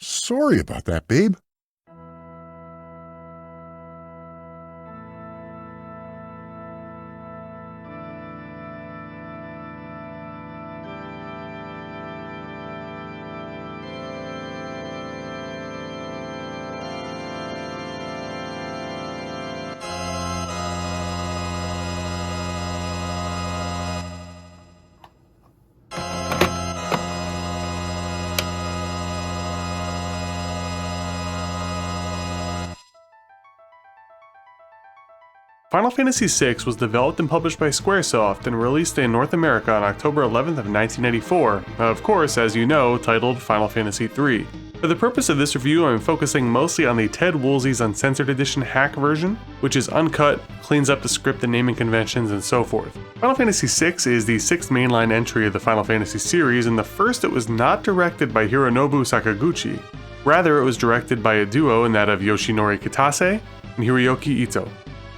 Sorry about that, babe. Final Fantasy VI was developed and published by Squaresoft and released in North America on October 11th of 1994, of course, as you know, titled Final Fantasy III. For the purpose of this review, I'm focusing mostly on the Ted Woolsey's Uncensored Edition hack version, which is uncut, cleans up the script and naming conventions, and so forth. Final Fantasy VI is the sixth mainline entry of the Final Fantasy series, and the first it was not directed by Hironobu Sakaguchi. Rather, it was directed by a duo in that of Yoshinori Kitase and Hiroyuki Ito.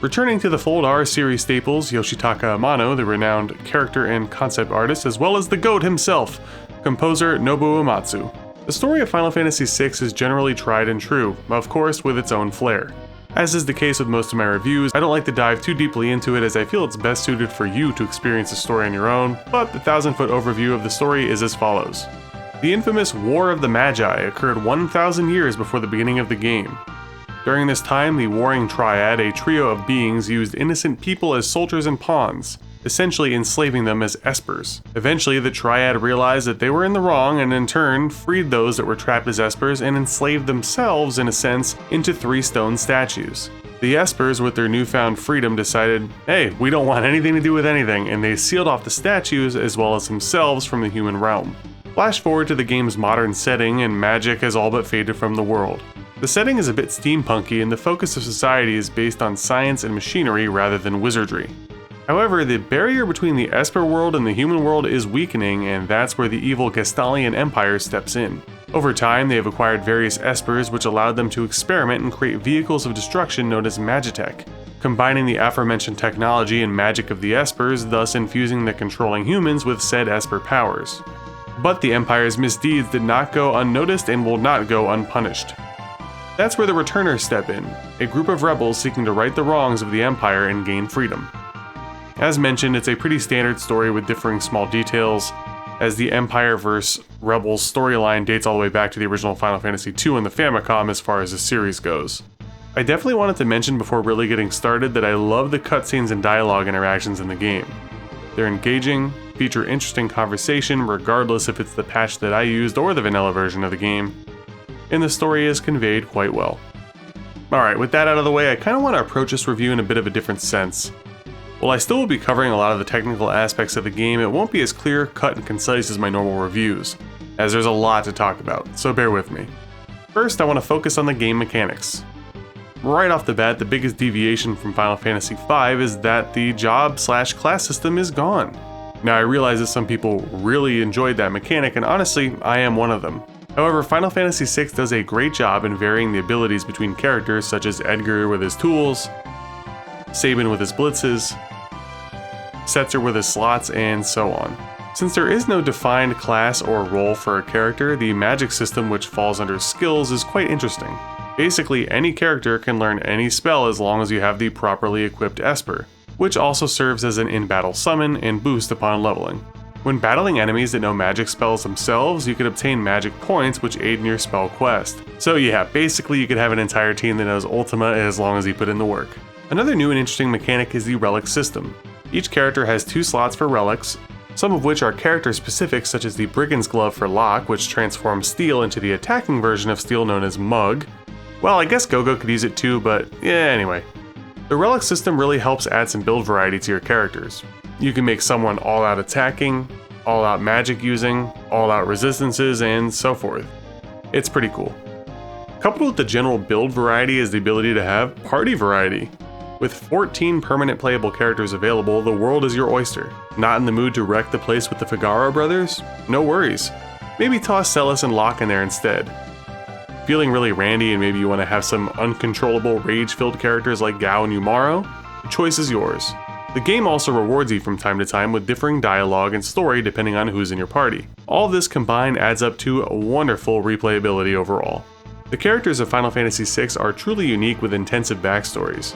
Returning to the Fold R series staples, Yoshitaka Amano, the renowned character and concept artist, as well as the GOAT himself, composer Nobuo Uematsu. The story of Final Fantasy VI is generally tried and true, of course with its own flair. As is the case with most of my reviews, I don't like to dive too deeply into it as I feel it's best suited for you to experience the story on your own, but the 1,000-foot overview of the story is as follows. The infamous War of the Magi occurred 1,000 years before the beginning of the game. During this time, the Warring Triad, a trio of beings, used innocent people as soldiers and pawns, essentially enslaving them as espers. Eventually, the Triad realized that they were in the wrong and in turn freed those that were trapped as espers and enslaved themselves, in a sense, into 3 stone statues. The espers, with their newfound freedom, decided, hey, we don't want anything to do with anything, and they sealed off the statues as well as themselves from the human realm. Flash forward to the game's modern setting, and magic has all but faded from the world. The setting is a bit steampunky, and the focus of society is based on science and machinery rather than wizardry. However, the barrier between the Esper world and the human world is weakening, and that's where the evil Gestalian Empire steps in. Over time, they have acquired various Espers which allowed them to experiment and create vehicles of destruction known as Magitech, combining the aforementioned technology and magic of the Espers, thus infusing the controlling humans with said Esper powers. But the Empire's misdeeds did not go unnoticed and will not go unpunished. That's where the Returners step in, a group of rebels seeking to right the wrongs of the Empire and gain freedom. As mentioned, it's a pretty standard story with differing small details, as the Empire vs. Rebels storyline dates all the way back to the original Final Fantasy II on the Famicom as far as the series goes. I definitely wanted to mention before really getting started that I love the cutscenes and dialogue interactions in the game. They're engaging, feature interesting conversation regardless if it's the patch that I used or the vanilla version of the game, and the story is conveyed quite well. Alright, with that out of the way, I kind of want to approach this review in a bit of a different sense. While I still will be covering a lot of the technical aspects of the game, it won't be as clear, cut, and concise as my normal reviews, as there's a lot to talk about, so bear with me. First, I want to focus on the game mechanics. Right off the bat, the biggest deviation from Final Fantasy V is that the job/class system is gone. Now, I realize that some people really enjoyed that mechanic, and honestly, I am one of them. However, Final Fantasy VI does a great job in varying the abilities between characters such as Edgar with his tools, Sabin with his blitzes, Setzer with his slots, and so on. Since there is no defined class or role for a character, the magic system, which falls under skills, is quite interesting. Basically, any character can learn any spell as long as you have the properly equipped Esper, which also serves as an in-battle summon and boost upon leveling. When battling enemies that know magic spells themselves, you can obtain magic points which aid in your spell quest. So yeah, basically you could have an entire team that knows Ultima as long as you put in the work. Another new and interesting mechanic is the relic system. Each character has 2 slots for relics, some of which are character specific, such as the Brigand's Glove for Locke, which transforms steel into the attacking version of steel known as Mug. Well, I guess Gogo could use it too, but yeah, anyway. The relic system really helps add some build variety to your characters. You can make someone all-out attacking, all-out magic using, all-out resistances, and so forth. It's pretty cool. Coupled with the general build variety is the ability to have party variety. With 14 permanent playable characters available, the world is your oyster. Not in the mood to wreck the place with the Figaro brothers? No worries. Maybe toss Celis and Locke in there instead. Feeling really randy and maybe you want to have some uncontrollable rage-filled characters like Gao and Umaro? The choice is yours. The game also rewards you from time to time with differing dialogue and story depending on who's in your party. All this combined adds up to a wonderful replayability overall. The characters of Final Fantasy VI are truly unique with intensive backstories,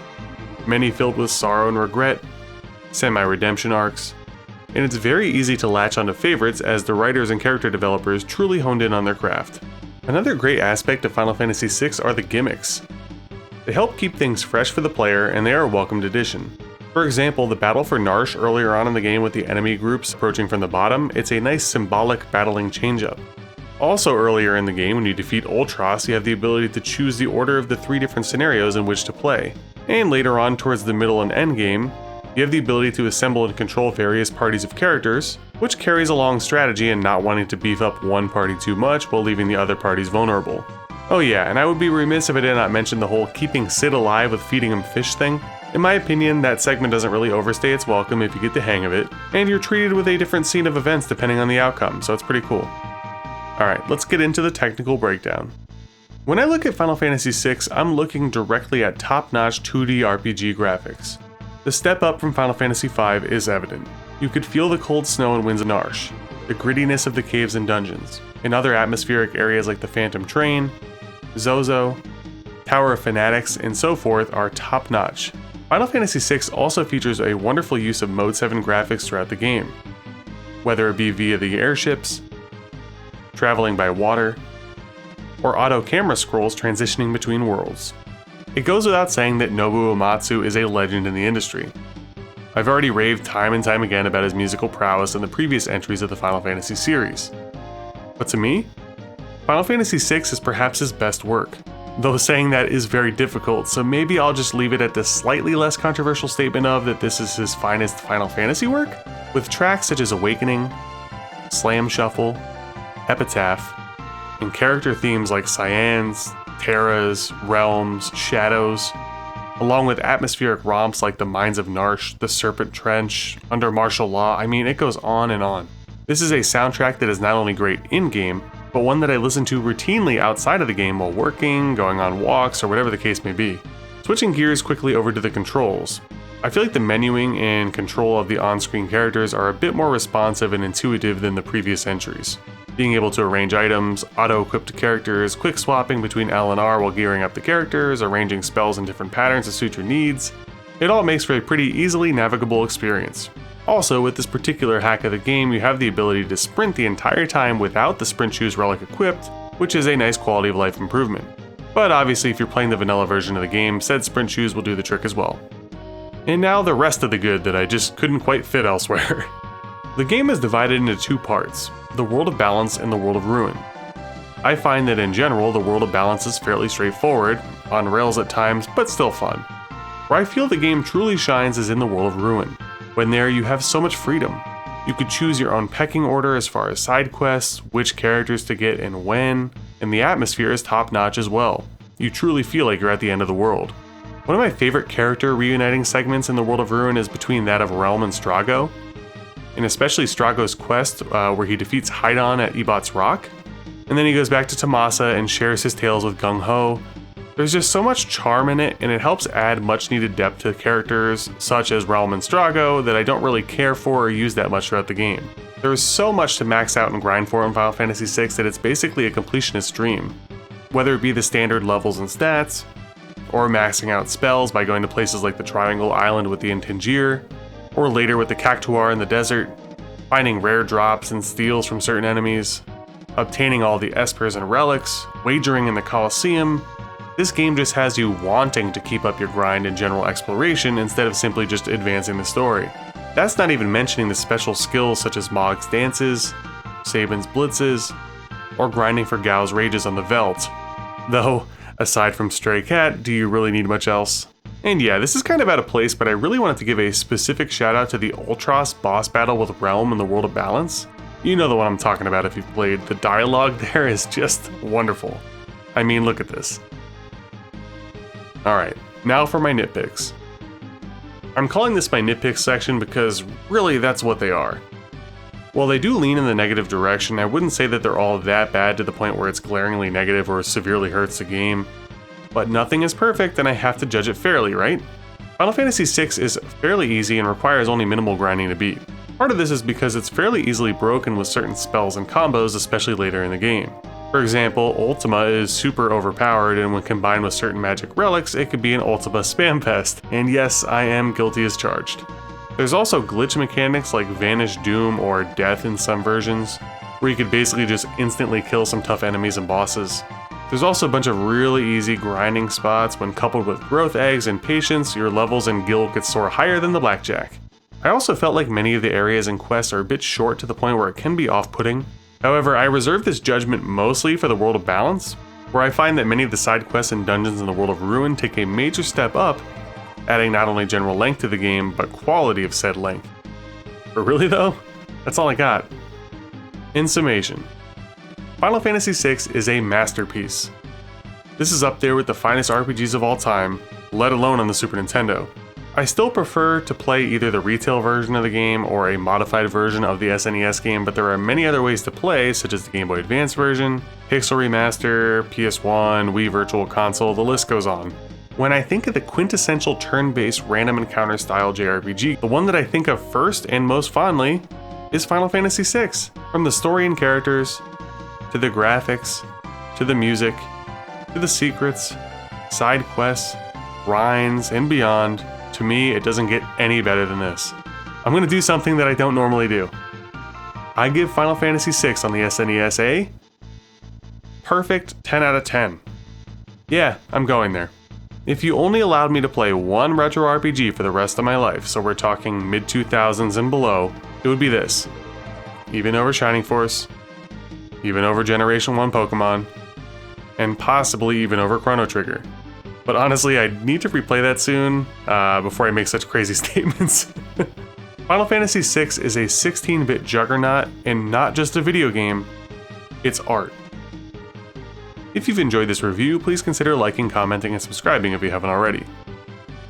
many filled with sorrow and regret, semi-redemption arcs, and it's very easy to latch onto favorites as the writers and character developers truly honed in on their craft. Another great aspect of Final Fantasy VI are the gimmicks. They help keep things fresh for the player and they are a welcomed addition. For example, the battle for Narshe earlier on in the game with the enemy groups approaching from the bottom, it's a nice symbolic battling change-up. Also earlier in the game when you defeat Ultros, you have the ability to choose the order of the 3 different scenarios in which to play. And later on towards the middle and end game, you have the ability to assemble and control various parties of characters, which carries along strategy and not wanting to beef up one party too much while leaving the other parties vulnerable. Oh yeah, and I would be remiss if I did not mention the whole keeping Cid alive with feeding him fish thing. In my opinion, that segment doesn't really overstay its welcome if you get the hang of it, and you're treated with a different scene of events depending on the outcome, so it's pretty cool. Alright, let's get into the technical breakdown. When I look at Final Fantasy VI, I'm looking directly at top-notch 2D RPG graphics. The step up from Final Fantasy V is evident. You could feel the cold snow and winds of Narshe, the grittiness of the caves and dungeons, and other atmospheric areas like the Phantom Train, Zozo, Tower of Fanatics, and so forth are top-notch. Final Fantasy VI also features a wonderful use of Mode 7 graphics throughout the game, whether it be via the airships, traveling by water, or auto camera scrolls transitioning between worlds. It goes without saying that Nobuo Uematsu is a legend in the industry. I've already raved time and time again about his musical prowess in the previous entries of the Final Fantasy series. But to me, Final Fantasy VI is perhaps his best work. Though saying that is very difficult, so maybe I'll just leave it at the slightly less controversial statement of that this is his finest Final Fantasy work, with tracks such as Awakening, Slam Shuffle, Epitaph, and character themes like Cyans, Terras, Realms, Shadows, along with atmospheric romps like the Mines of Narshe, the Serpent Trench, Under Martial Law. I mean, it goes on and on. This is a soundtrack that is not only great in-game, but one that I listen to routinely outside of the game while working, going on walks, or whatever the case may be. Switching gears quickly over to the controls. I feel like the menuing and control of the on-screen characters are a bit more responsive and intuitive than the previous entries. Being able to arrange items, auto-equip the characters, quick swapping between L and R while gearing up the characters, arranging spells in different patterns to suit your needs, it all makes for a pretty easily navigable experience. Also, with this particular hack of the game, you have the ability to sprint the entire time without the sprint shoes relic equipped, which is a nice quality of life improvement. But obviously if you're playing the vanilla version of the game, said sprint shoes will do the trick as well. And now the rest of the good that I just couldn't quite fit elsewhere. The game is divided into 2 parts, the World of Balance and the World of Ruin. I find that in general, the World of Balance is fairly straightforward, on rails at times, but still fun. Where I feel the game truly shines is in the World of Ruin. When there, you have so much freedom. You could choose your own pecking order as far as side quests, which characters to get and when, and the atmosphere is top-notch as well. You truly feel like you're at the end of the world. One of my favorite character reuniting segments in the World of Ruin is between that of Relm and Strago, and especially Strago's quest where he defeats Haidon at Ebot's Rock, and then he goes back to Tomasa and shares his tales with Gung Ho. There's just so much charm in it, and it helps add much needed depth to characters such as Relm and Strago that I don't really care for or use that much throughout the game. There is so much to max out and grind for in Final Fantasy VI that it's basically a completionist dream. Whether it be the standard levels and stats, or maxing out spells by going to places like the Triangle Island with the Intangier, or later with the Cactuar in the desert, finding rare drops and steals from certain enemies, obtaining all the Espers and relics, wagering in the Colosseum. This game just has you wanting to keep up your grind and general exploration instead of simply just advancing the story. That's not even mentioning the special skills such as Mog's dances, Sabin's blitzes, or grinding for Gao's rages on the Veldt. Though, aside from Stray Cat, do you really need much else? And yeah, this is kind of out of place, but I really wanted to give a specific shout out to the Ultros boss battle with Relm in the World of Balance. You know the one I'm talking about if you've played. The dialogue there is just wonderful. I mean, look at this. Alright, now for my nitpicks. I'm calling this my nitpicks section because really that's what they are. While they do lean in the negative direction, I wouldn't say that they're all that bad to the point where it's glaringly negative or severely hurts the game. But nothing is perfect and I have to judge it fairly, right? Final Fantasy VI is fairly easy and requires only minimal grinding to beat. Part of this is because it's fairly easily broken with certain spells and combos, especially later in the game. For example, Ultima is super overpowered, and when combined with certain magic relics, it could be an Ultima spam fest. And yes, I am guilty as charged. There's also glitch mechanics like Vanish Doom or Death in some versions, where you could basically just instantly kill some tough enemies and bosses. There's also a bunch of really easy grinding spots. When coupled with growth eggs and patience, your levels and guild could soar higher than the blackjack. I also felt like many of the areas and quests are a bit short to the point where it can be off-putting. However, I reserve this judgment mostly for the World of Balance, where I find that many of the side quests and dungeons in the World of Ruin take a major step up, adding not only general length to the game, but quality of said length. But really though, that's all I got. In summation, Final Fantasy VI is a masterpiece. This is up there with the finest RPGs of all time, let alone on the Super Nintendo. I still prefer to play either the retail version of the game or a modified version of the SNES game, but there are many other ways to play, such as the Game Boy Advance version, Pixel Remaster, PS1, Wii Virtual Console, the list goes on. When I think of the quintessential turn-based random encounter style JRPG, the one that I think of first and most fondly is Final Fantasy VI. From the story and characters, to the graphics, to the music, to the secrets, side quests, grinds, and beyond, to me, it doesn't get any better than this. I'm gonna do something that I don't normally do. I give Final Fantasy VI on the SNES a perfect 10 out of 10. Yeah, I'm going there. If you only allowed me to play one retro RPG for the rest of my life, so we're talking mid-2000s and below, it would be this. Even over Shining Force, even over Generation 1 Pokemon, and possibly even over Chrono Trigger. But honestly, I need to replay that soon before I make such crazy statements. Final Fantasy VI is a 16-bit juggernaut and not just a video game, it's art. If you've enjoyed this review, please consider liking, commenting, and subscribing if you haven't already.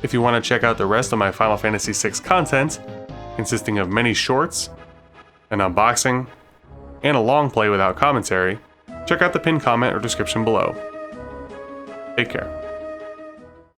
If you want to check out the rest of my Final Fantasy VI content, consisting of many shorts, an unboxing, and a long play without commentary, check out the pinned comment or description below. Take care.